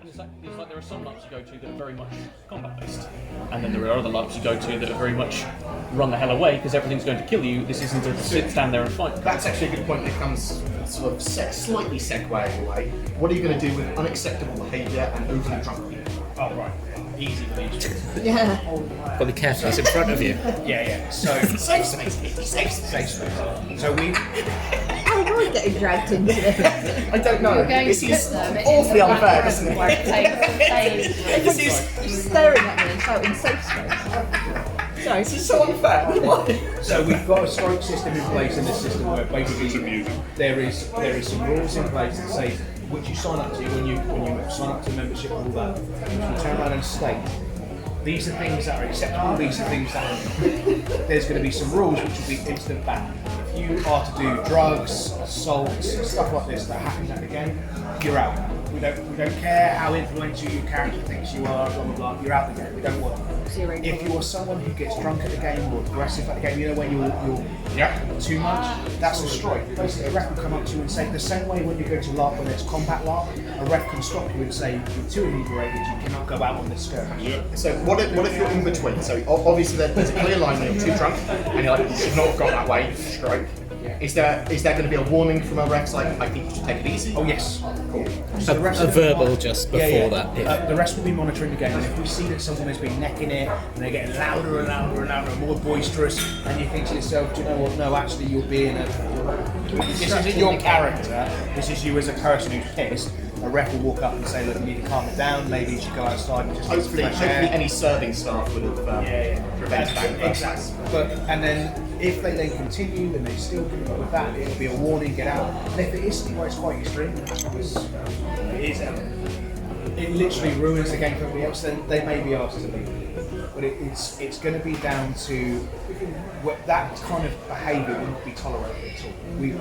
It's like there are some LARPs you go to that are very much combat based, and then there are other LARPs you go to that are very much run the hell away because everything's going to kill you. This isn't a stand there and fight. That's actually a good point that comes sort of slightly segueing away. What are you going to do with unacceptable behaviour and overly drunk people? Oh right, easy for these. Yeah. Got to be careful, it's in front of you. Yeah. So Safe space, safe space. So we. How am I getting dragged into this? I don't know. This is awfully unfair, isn't it? This is Staring at me and shouting safe space. Sorry. This is so unfair. Why? So we've got a strike system in place in this system where basically there is some rules in place that say which you sign up to when you sign up to membership and all that. You turn around and state these are things that are acceptable, these are things that aren't. There's going to be some rules which will be instant ban. If you are to do drugs, assaults, stuff like this that happens at the game, you're out. We don't care how influential your character thinks you are, blah blah blah. You're out the game. We don't want you. If you are someone who gets drunk at the game or aggressive at the game, you know when you're too much, that's a strike. Basically, a ref will come up to you and say the same way when you go to LARP when it's combat LARP, a ref can stop you and say you're too inebriated, you cannot go out on this skirmish. So what if you're in between? So obviously there's a clear line when you're too drunk and you're like, you should not have gone that way, strike. Is there going to be a warning from a ref like, I think you should take it easy? Oh yes. Cool. So A verbal just before that. Yeah. The rest will be monitoring the game, and if we see that someone has been necking it and they're getting louder and louder and louder and more boisterous, and you think to yourself, do you know what? No, actually, you're being this isn't your character. This is you as a person who's pissed. A ref will walk up and say, look, you need to calm it down. Maybe you should go outside and just Hopefully any serving staff would have prevented that. Exactly. And then if they then continue and they still continue with that, it'll be a warning, get out. And if it is something where it's quite extreme, it literally ruins the game for everybody else, then they may be asked to leave. But it's going to be down to that kind of behaviour wouldn't be tolerated at all. We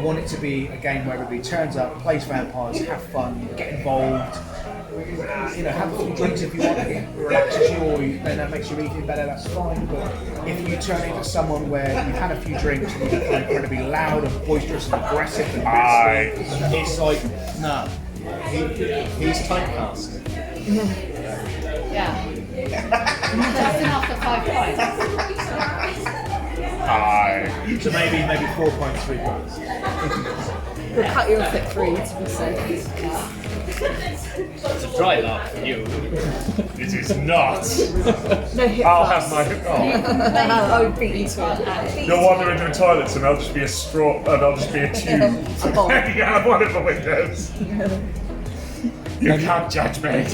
want it to be a game where everybody turns up, plays vampires, have fun, get involved. Have a few drinks if you want. It relaxes you, or then that makes you eat better. That's fine. But if you turn into someone where you've had a few drinks and you're going to be loud and boisterous and aggressive and nasty, it's like no. He's typecast. Yeah. Just after 5 points. So maybe 4.3 points. We'll cut you off at 3 to be safe. It's a dry laugh for you. It is not. No hit I'll flaps. have my. Oh. I would beat you to it. You'll wander into a toilet and I'll just be a straw and I'll just be a tube hanging out one of the windows. You can't judge me.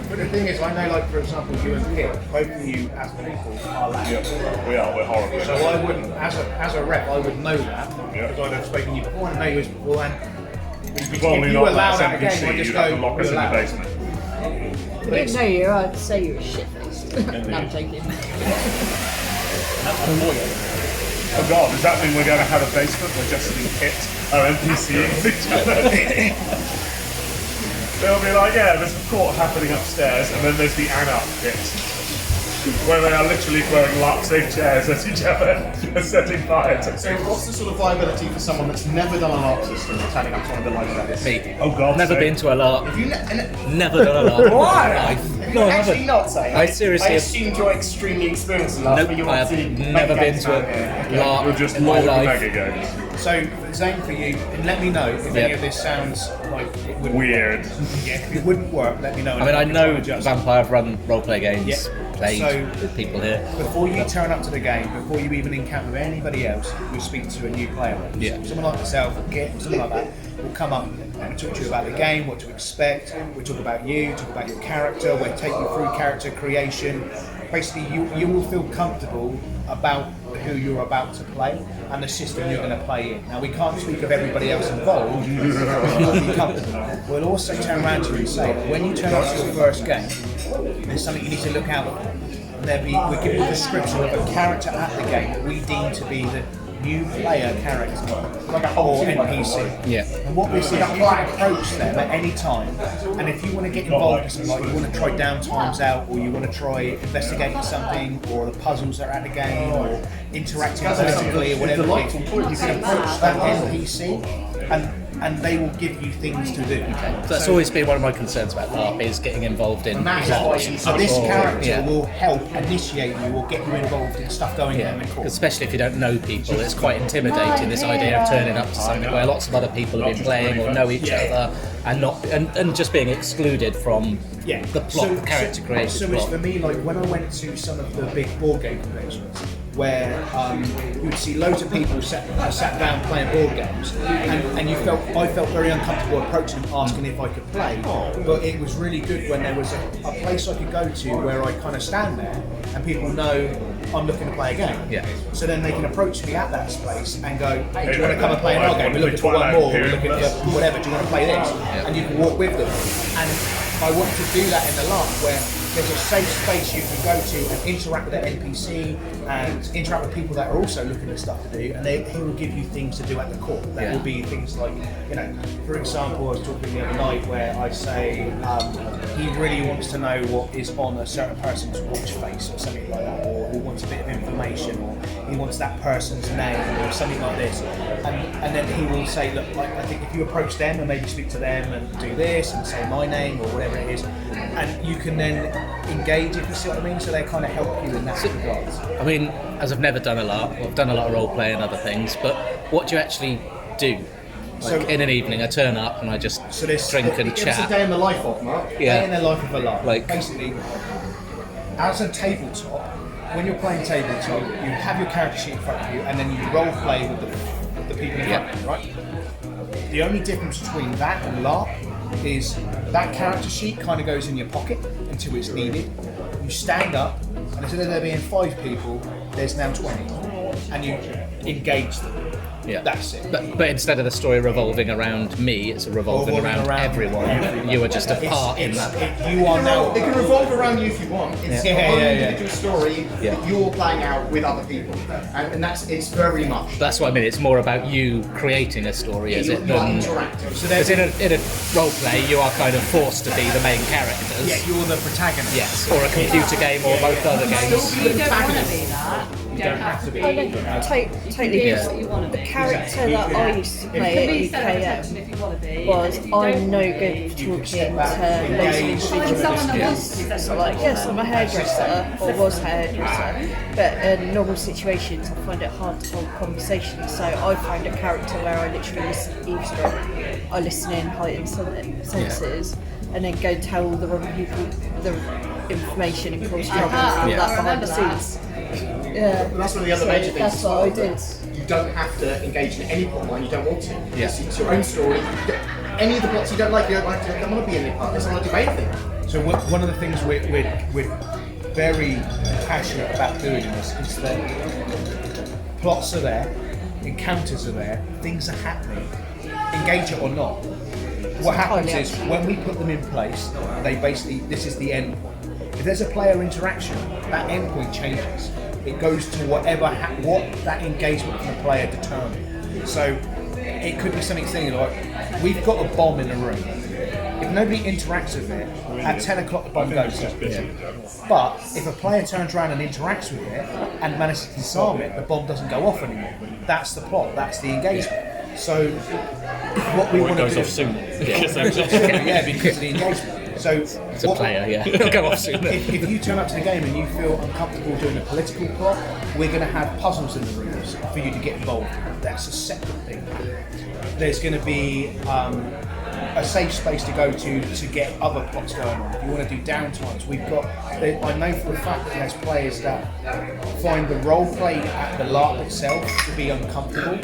But the thing is, I know, like for example, you and Kit, both of you as people are loud. Yeah, we're horrible. So I wouldn't, as a rep, I would know that because I'd have spoken to you before and know you as before. And if you were loud at a game, I'd just go, lock us in the basement. If I didn't know you, I'd say you were shit-faced. No, I'm joking. Oh god, does that mean we're going to have a basement where Justin and Kit are NPCing each other? They'll be like, yeah, there's a court happening upstairs, and then there's the Anarch pit, where they are literally throwing LARP-safe chairs at each other and setting fire to So what's the sort of viability for someone that's never done a LARP system and turning up to one of the like that? Me. Oh god. Never been to a LARP. Have you Never done a LARP. Why? No, I actually haven't. not saying. I seriously I have- assumed you're extremely experienced in LARP, Nope, but you I have never been to a LARP We're just in my Lord of the life. Mega Games. So Zane, for you, and let me know if any of this sounds like it wouldn't Weird. work. Yeah, if it wouldn't work, let me know. I mean, I know adjust. Vampire have run roleplay games, Yeah. played So- with people here. Before you turn up to the game, before you even encounter anybody else, you'll speak to a new player. Yeah. Someone like myself, or Kit, or someone like that, will come up and talk to you about the game, what to expect. We'll talk about you, talk about your character, we'll take you through character creation. Basically, you will feel comfortable about who you're about to play and the system you're going to play in. Now, we can't speak of everybody else involved, but you'll be comfortable. We'll also turn around to you and say that when you turn up to your first game, there's something you need to look out for. We'll give you a description of a character at the game that we deem to be the new player character, like a whole NPC. Yeah. And what this is, you can approach them at any time, and if you want to get involved in something, like you want to try down times out, or you want to try investigating something, or the puzzles that are at the game, or interacting politically, or whatever it is, you can approach that NPC, and and they will give you things to do. So that's always been one of my concerns about LARP is getting involved in. And that is why you So this character Yeah. will help initiate you or get you involved in stuff going on in the court. Especially if you don't know people, it's quite intimidating. This idea of turning up to something where lots of other people have been playing or know each other, and just being excluded from the plot, the character created So plot. it's for me like when I went to some of the big board game conventions, where you would see loads of people sat down playing board games, and I felt very uncomfortable approaching them, asking if I could play. But it was really good when there was a place I could go to where I kind of stand there, and people know I'm looking to play a game. Yeah. So then they can approach me at that space and go, "Hey, do you want to come and play an our game? We're looking for one more. We're looking for whatever. Do you want to play this?" And you can walk with them. And I want to do that in the LARP where there's a safe space you can go to and interact with the NPC and interact with people that are also looking at stuff to do, and he will give you things to do at the court. That will be things like, for example, I was talking the other night where I say he really wants to know what is on a certain person's watch face or something like that, or he wants a bit of information, or he wants that person's name or something like this, and then he will say, look, I think if you approach them and maybe speak to them and do this and say my name or whatever it is, and you can then engage, if you see what I mean, so they kind of help you in that regard. I mean, as I've never done a LARP, I've done a lot of role play and other things, but what do you actually do? Like in an evening, I turn up and I just drink and It's a chat. day in the life of Mark. Day in the life of a LARP. Like- Basically, as a tabletop, when you're playing tabletop, you have your character sheet in front of you, and then you role play with the people in front of you, right? The only difference between that and LARP is that character sheet kind of goes in your pocket until it's needed. You stand up, and instead of there being 5 people, there's now 20, and you engage them. Yeah. That's it. But instead of the story revolving around me, it's revolving around everyone. You are just a part in that. You are now. It can revolve around you if you want. It's your own individual story Yeah. that you're playing out with other people, and it's very much. That's what I mean. It's more about you creating a story, is it? You're Than, interactive. So because there's in a role play, you are kind of forced to be the main characters. yeah, you're the protagonist. Yes, or a computer game, or both other games. You don't want to be that. You don't have to be. Totally. Yes. What you want to be. The character that I used to You can play be at centre UKM attention if you want to be. was and if you I'm don't- no good for talking to loads of Find individuals. someone that wants to be centre So like, yes, I'm a hairdresser, or was a hairdresser, but in normal situations I find it hard to hold conversations, so I find a character where I literally eavesdrop, I listen in, heighten senses, and then go tell the wrong people the information and cause trouble and all Yeah. that I behind remember the that. scenes. Yeah. That's one of the other So major things. that's what I did. You don't have to engage in any plotline you don't want to. Yeah. It's your own story. Any of the plots you don't like, you don't want to be in it. I don't want to do anything. So one of the things we're very passionate about doing in this is that plots are there, encounters are there, things are happening, engage it or not. What happens is when we put them in place, they basically, this is the end point. If there's a player interaction, that end point changes. It goes to whatever what that engagement from the player determines. So it could be something silly like, we've got a bomb in a room. If nobody interacts with it, at 10 o'clock the bomb goes off. But if a player turns around and interacts with it and manages to disarm it, the bomb doesn't go off anymore. That's the plot, that's the engagement. So what we want to do... Goes off soon. yeah, because of the engagement. So It's a player, yeah. It'll go off soon. if you turn up to the game and you feel uncomfortable doing a political plot, we're going to have puzzles in the rooms for you to get involved in. That's a separate thing. There's going to be a safe space to go to get other plots going on. If you want to do downtimes, we've got. I know for a fact that there's players that find the role play at the LARP itself to be uncomfortable.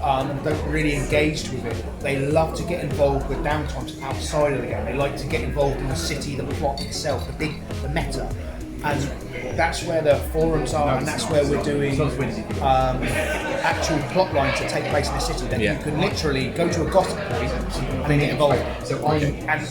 Don't really engage with it. They love to get involved with downtimes outside of the game. They like to get involved in the city, the plot itself, the meta, and that's where the forums are, and that's where we're doing actual plot lines that take place in the city. That you can literally go to a gossip point and then get involved.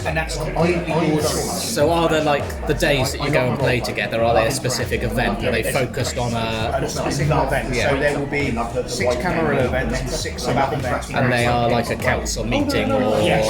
And that's completely your choice. So are there like the days that you go and play together, are they a specific event? Are they focused on a... A specific event. Yeah. So there will be 6 Camarilla events and 6 Sabbath events. And they are like a council meeting or... Okay.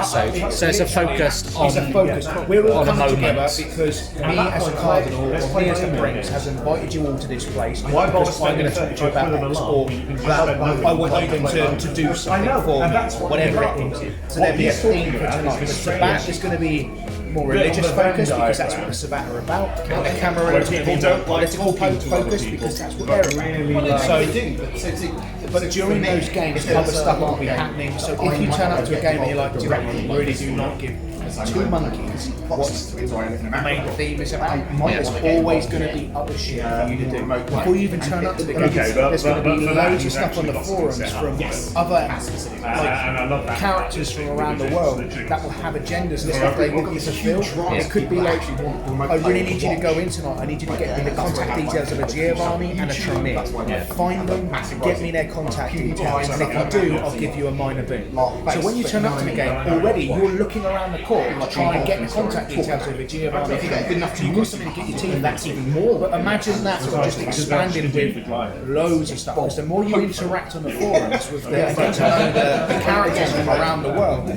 So it's a focused on... It's a focus. We're all on a coming together moment. because me as a cardinal or me as the prince has invited you all to this place because I'm going to talk to you about X. or that I want them to do something for me, whatever it is. So there'll be a theme for tonight. The Sabbat is going to be more religious focused because that's what the Sabbat are about. And the Camera is going to be more political focused because that's what they're about. But during those games, other stuff will be happening. So if you turn up to a game and you're like, really do not give two monkeys what the main theme is about, there's always going to be other shit for you to do. Before you even turn up to the game, there's going to be loads of stuff on the forums from other characters from around the world that will have agendas and stuff they want you to fill. It could be like, I really need you to go in tonight, I need you to get me the contact details of a Giovanni and a Tremere. Find them, get me their contact details, and if you do, I'll give you a minor boon. So when you turn up to the game, already you're looking around the court to try and get the contact details of a Giovanni. If you get good enough, you've got something to get your team, that's even more. But imagine that sort of just expanding with loads of stuff. Because the more you interact on the forums with the characters from around the world,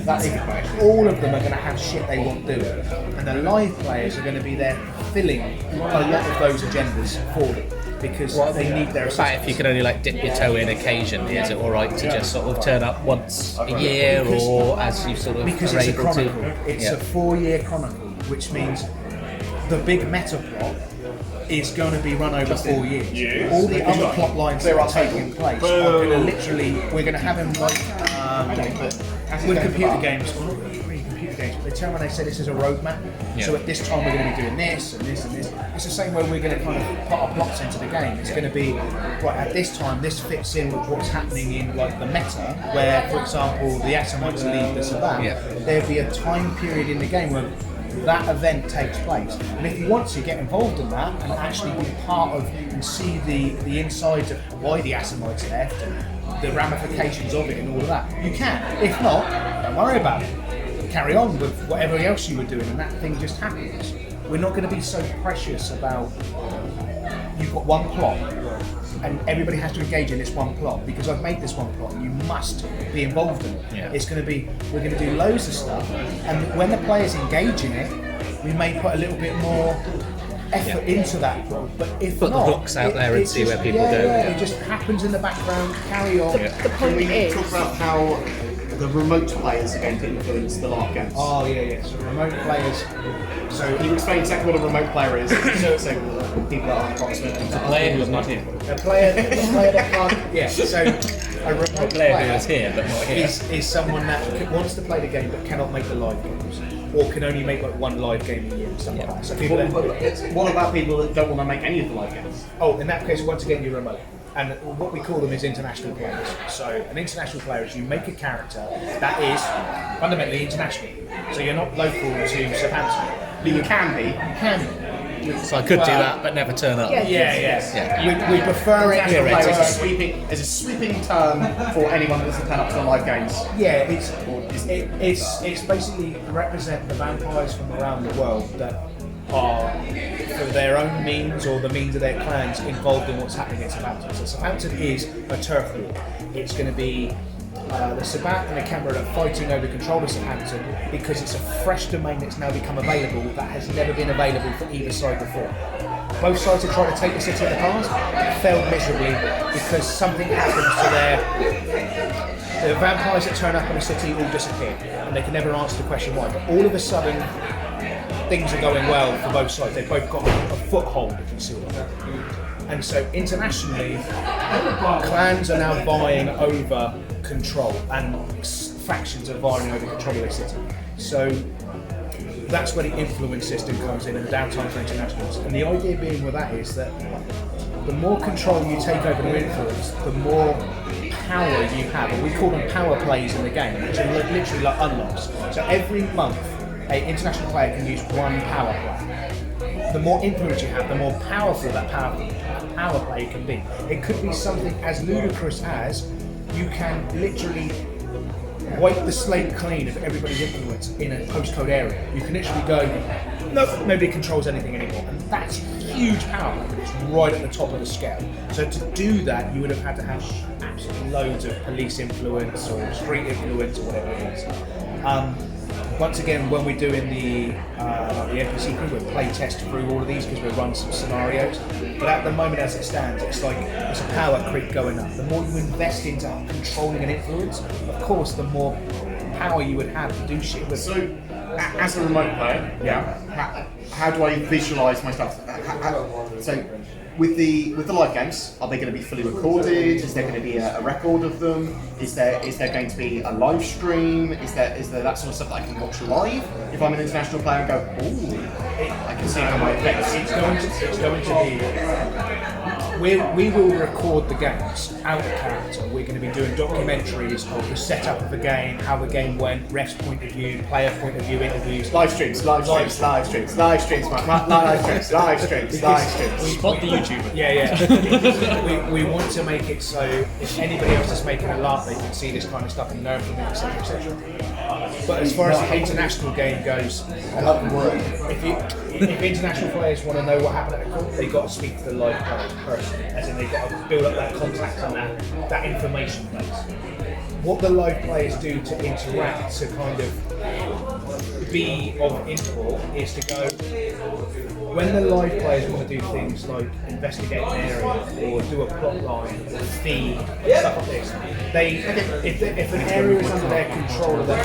all of them are going to have shit they want doing. And the live players are going to be there filling a lot of those agendas for them. Because they need their assistance. If you can only like dip your toe in occasionally, is it alright to just sort of turn up once a year or as you sort of because are it's able a chronicle. to? It's a 4-year chronicle, which means the big meta plot is going to be run over 4 years. All the other plot lines that are taking place are going to literally, we're going to have them like with computer games. Well, not really computer games, but they turn around and they say this is a roadmap. So at this time we're going to be doing this and this and this. It's the same way we're going to kind of put our plots into the game. It's going to be right at this time. This fits in with what's happening in like the meta, where, for example, the Assamites leave the Sabbat. There'll be a time period in the game where that event takes place, and if you want to get involved in that and actually be part of and see the insides of why the Assamites left and the ramifications of it and all of that, you can. If not, don't worry about it. Carry on with whatever else you were doing, and that thing just happens. We're not going to be so precious about you've got one plot and everybody has to engage in this one plot because I've made this one plot and you must be involved in it. It's going to be, we're going to do loads of stuff, and when the players engage in it, we may put a little bit more effort into that plot. But if Put not, the hooks out there and see where people go. It just happens in the background, carry on. The point is, Talk about how the remote players are going to influence the Larp games. Oh yeah. So remote players. So Can you explain exactly what a remote player is? so people that aren't proximate. The player who's not here. a player that can't. Yeah. So a remote Player who is here but not here. is someone that wants to play the game but cannot make the live games, or can only make like one live game a year or something like that. So people What about people that don't want to make any of the live games? in that case, once again, you're remote. And what we call them is international players. So an international player is you make a character that is fundamentally international. So you're not local to Southampton. But you can be. You can be. So I could do that but never turn up. Yeah. We prefer it. International player is a sweeping term for anyone that doesn't turn up to the live games. Yeah, it's basically represent the vampires from around the world that are, for their own means or the means of their clans, involved in what's happening in Southampton. So Southampton is a turf war. It's going to be the Sabbat and the Camera are fighting over control of Southampton because it's a fresh domain that's now become available that has never been available for either side before. Both sides have tried to take the city in the past, failed miserably because something happens to the vampires that turn up in the city all disappear and they can never answer the question why. But all of a sudden, things are going well for both sides. They've both got a foothold, if you see what I mean. And so internationally, clans are now vying over control and factions are vying over control of their city. So that's where the influence system comes in and the downtime for internationals. And the idea being with that is that the more control you take over the influence, the more power you have. And we call them power plays in the game, which are literally like unlocks. So every month, an international player can use one power play. The more influence you have, the more powerful that power play can be. It could be something as ludicrous as you can literally wipe the slate clean of everybody's influence in a postcode area. You can literally go, nope, nobody controls anything anymore. And that's huge power, but it's right at the top of the scale. So to do that, you would have had to have absolutely loads of police influence or street influence or whatever it is. once again, when we're doing the NPC thing, we'll play test through all of these because we'll run some scenarios. But at the moment, as it stands, it's like it's a power creep going up. The more you invest into controlling an influence, of course, the more power you would have to do shit with. So, as a remote player, how do I visualise my stuff? So, with the live games, are they going to be fully recorded? Is there going to be a record of them? Is there going to be a live stream? Is there that sort of stuff that I can watch live? If I'm an international player and go, ooh, I can see how my effects. It's going to be. We will record the games out of character. We're going to be doing documentaries of the setup of the game, how the game went, ref's point of view, player point of view, interviews, Live streams, Spot the YouTuber. Yeah. we want to make it so if anybody else is making a Larp, they can see this kind of stuff and learn from it, etc., etc. But as far as the international game goes, if international players want to know what happened at the court, they've got to speak to the live player person, as in they've got to build up that contact and that information base. What the live players do to interact, to kind of be of import, is to go, when the live players want to do things like investigate an area or do a plot line or feed and stuff like this, if an area is under their control of their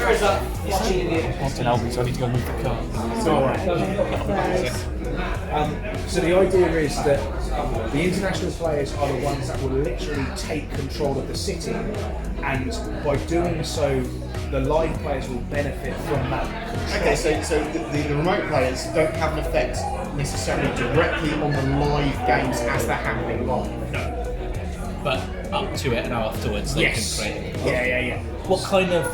Austin Alvin, so I need to go move the car. So the idea is that the international players are the ones that will literally take control of the city, and by doing so, the live players will benefit from that control. Okay, so the remote players don't have an effect necessarily directly on the live games as they're happening live. But up to it and afterwards they can create. Yeah. What kind of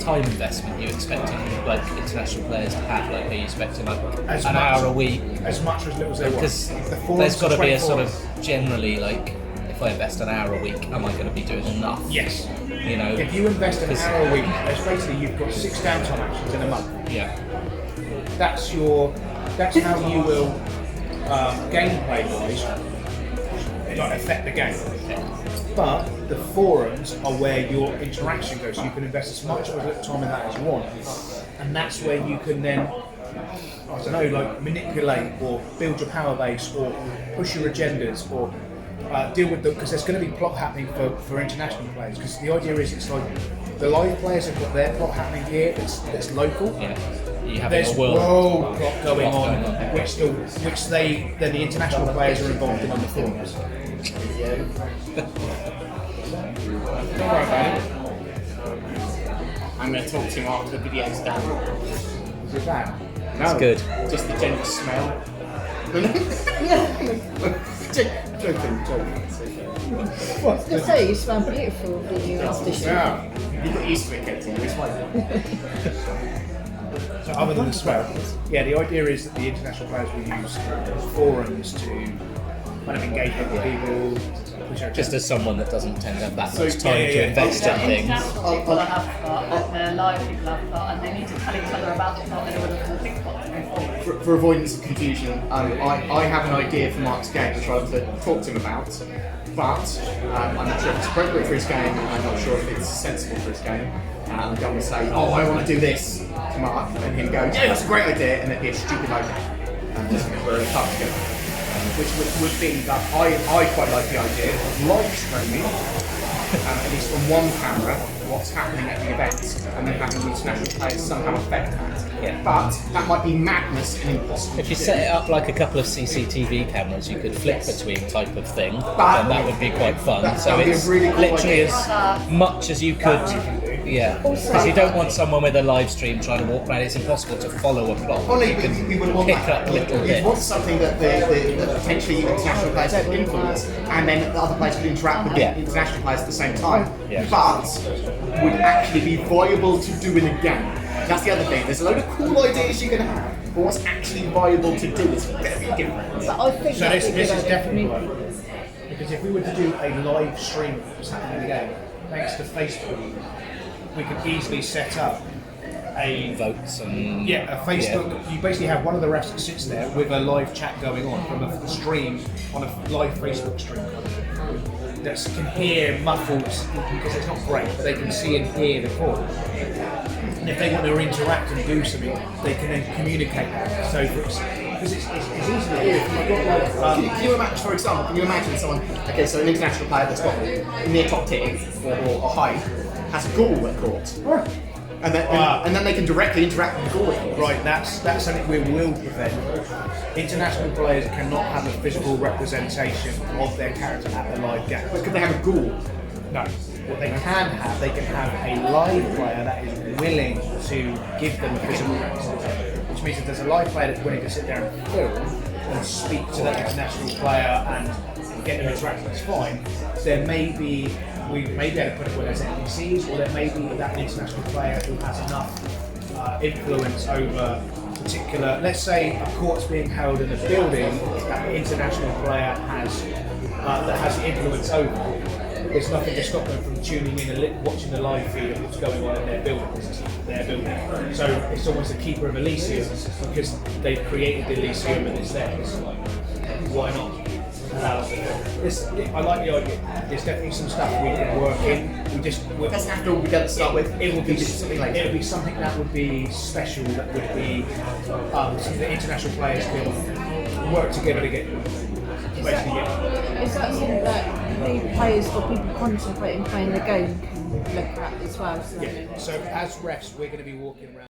time investment are you expecting like international players to have? Like, are you expecting like an hour a week? As much or as little as they want. Because there's got to be a sort of generally like, if I invest an hour a week, am I going to be doing enough? Yes. You know, if you invest an hour a week, basically you've got 6 downtime actions in a month. Yeah. That's how you will gameplay wise affect the game. But the forums are where your interaction goes. So you can invest as much or as little time in that as you want, and that's where you can then, I don't know, like manipulate or build your power base or push your agendas or deal with them, because there's going to be plot happening for international players. Because the idea is it's like the live players have got their plot happening here that's local. Yeah. You have There's a world plot going on, which the international players are involved in on the forums. Don't worry about it. I'm going to talk to him after the video's done. Is it that? No, It's good. Just the general smell. Joking. I was going to say, you smell beautiful when you after shoot. Yeah. You got used to it, Katie. It's fine. So other than the smell, the idea is that the international players will use forums to kind of engage with people. Just as someone that doesn't tend to have that much time to invest in things. International people have plot, and the live people have plot, and they need to tell each other about the plot in order for the big plot to move forward. For avoidance of confusion, I have an idea for Mark's game which I'd like to talk to him about, but I'm not sure if it's appropriate for his game, I'm not sure if it's sensible for his game. I'm going to say, I want to do this to Mark, and him go, yeah, that's a great idea, and it'd be a stupid idea. Just because we're in a pub together. Which would be that I quite like the idea of live streaming, at least from one camera, what's happening at the events, and then having the international players somehow affect that. Yeah. But that might be madness and impossible. If you to set do. it up like a couple of CCTV cameras, you could flick between type of thing, But- then that would be quite fun. that So would be a it's really cool literally idea. as much as you could. Yeah, because you don't want someone with a live stream trying to walk around. It's impossible to follow a plot. Oh no, You can we would want pick that. up little You'd want bits. something that the potentially international players could influence, and then the other players could interact with Yeah. the international players at the same time. Yeah. But would actually be viable to do in a game. That's the other thing. There's a load of cool ideas you can have, but what's actually viable to do is very different. But I think So that'd this be a is good idea for definitely me. right. Because if we were to do a live stream of what's happening in the game, thanks to Facebook, we could easily set up a Votes and a Facebook. You basically have one of the refs that sits there with a live chat going on from a stream on a live Facebook stream that can hear muffled because it's not great, but they can see and hear the call. And if they want to interact and do something, they can then communicate that. So, because it's easy to do. If you've got like, Can you imagine, for example, can you imagine someone, okay, so an international player that's got near top tier or high has a goal at court, and then they can directly interact with the goal at court. right, that's something we will prevent. International players cannot have a physical representation of their character at the live game. But could they have a goal? No. What they can have a live player that is willing to give them a physical representation. Which means if there's a live player that's willing to sit there and film and speak to that international player and get them interacting, that's fine. We may be able to put it where there's NPCs, or there may be that international player who has enough influence over particular. Let's say a court's being held in a building that the international player has that has influence over. There's nothing to stop them from tuning in and watching the live feed of what's going on in their building. So it's almost a keeper of Elysium because they've created the Elysium and it's theirs. Why not? I like the idea. There's definitely some stuff we can work in. It doesn't have to all be done to start with. It will be something like It would be something that would be special. That would be something that international players can work together to get. Is that something that the players or people contemplating playing the game can look at as well? Yeah. So as refs, we're going to be walking around.